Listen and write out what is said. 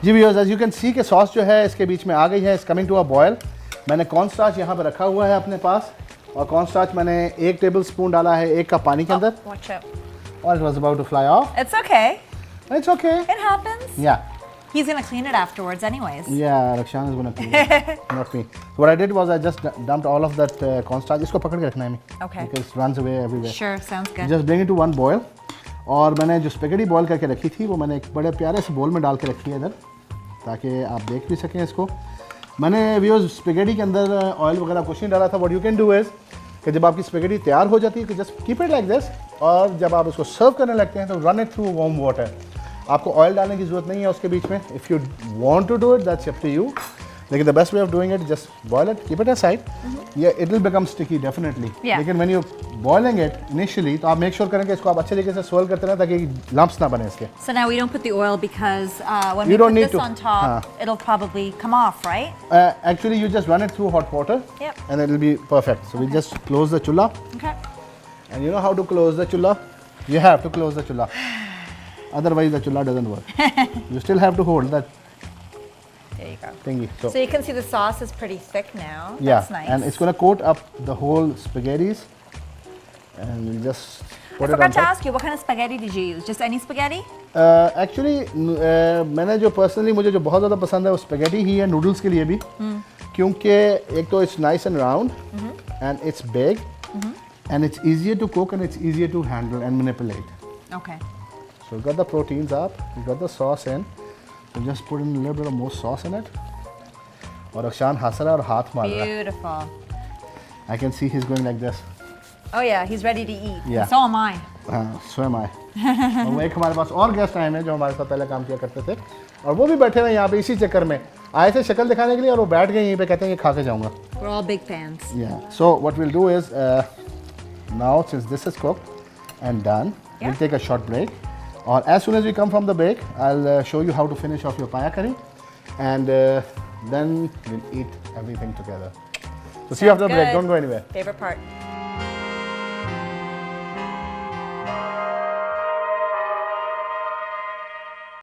Ji viewers, as you can see कि sauce जो है इसके बीच में आ गई है, it's coming to a boil. मैंने कॉर्न स्टार्च यहाँ पे रखा हुआ है अपने पास, और कॉर्न स्टार्च मैंने 1 टेबलस्पून डाला है 1 कप पानी के अंदर। Watch out. और it was about to fly off. It's okay. It's okay. It happens. या He's gonna clean it afterwards, anyways. Yeah Rakshan is gonna clean not me. What I did was I just dumped all of that corn starch. इसको पकड़ के रखना है हमें, Okay. Because runs away everywhere. Sure, sounds good. Just bring it to one boil. और मैंने जो spaghetti boil करके रखी थी वो मैंने एक बड़े प्यारे से बोल में डाल के रखी है इधर, ताकि आप देख भी सकें इसको। मैंने व्यूअर्स स्पेगेटी के अंदर ऑयल वगैरह कुछ नहीं डाला था। What you can do is कि जब आपकी स्पेगेटी तैयार हो जाती है तो just keep it like this, और जब आप इसको सर्व करने लगते हैं तो run it through warm water. आपको ऑयल डालने की ज़रूरत नहीं है उसके बीच में। If you want to do it that's up to you, लेकिन the best way of doing it just boil it, keep it aside. या it will become sticky definitely, Yeah. लेकिन when you boiling it initially तो आप make sure करें कि इसको आप अच्छे तरीके से स्वेल करते रहें ताकि लम्प्स ना बने इसके। So now we don't put the oil because when You we don't put need this to. on top, it'll probably come off, right? Actually you just run it through hot water Yep. and it will be perfect. So we just close the chulha, Okay. and you know how to close the chulha? You have to close the chulha. Otherwise the chulha doesn't work. You still have to hold that There you go. thingy. So So you can see the sauce is pretty thick now. yeah, That's nice. and it's going to coat up the whole spaghettis, and we'll just I put it on forgot to top. ask you, what kind of spaghetti did you use? Just any spaghetti? Actually मैंने जो personally मुझे जो बहुत ज़्यादा पसंद है वो spaghetti ही है, नूडल्स के लिए भी, क्योंकि एक तो it's nice and round and it's big and it's easier to cook and it's easier to handle and manipulate. Okay. So we got the proteins up, we got the sauce in, so just put in a little bit of more sauce in it. और अक्षान हंस रहा है और हाथ मार रहा है. Beautiful. I can see he's going like this. Oh yeah, he's ready to eat. Yeah. So am I. हाँ, स्वयं आए. और वो एक हमारे पास और गेस्ट आए हैं जो हमारे साथ पहले काम किया करते थे, और वो भी बैठे हुए यहाँ पे इसी चक्कर में आए थे शक्ल दिखाने के लिए, और वो बैठ गए यहीं पे, कहते हैं कि खा के जाऊँगा. We're all big fans. Yeah. So what we'll do is now since this is cooked and done, Yeah. we'll take a short break. Or as soon as we come from the break, I'll show you how to finish off your paya curry, and then we'll eat everything together. So see you after the break. good. Don't go anywhere. Favorite part.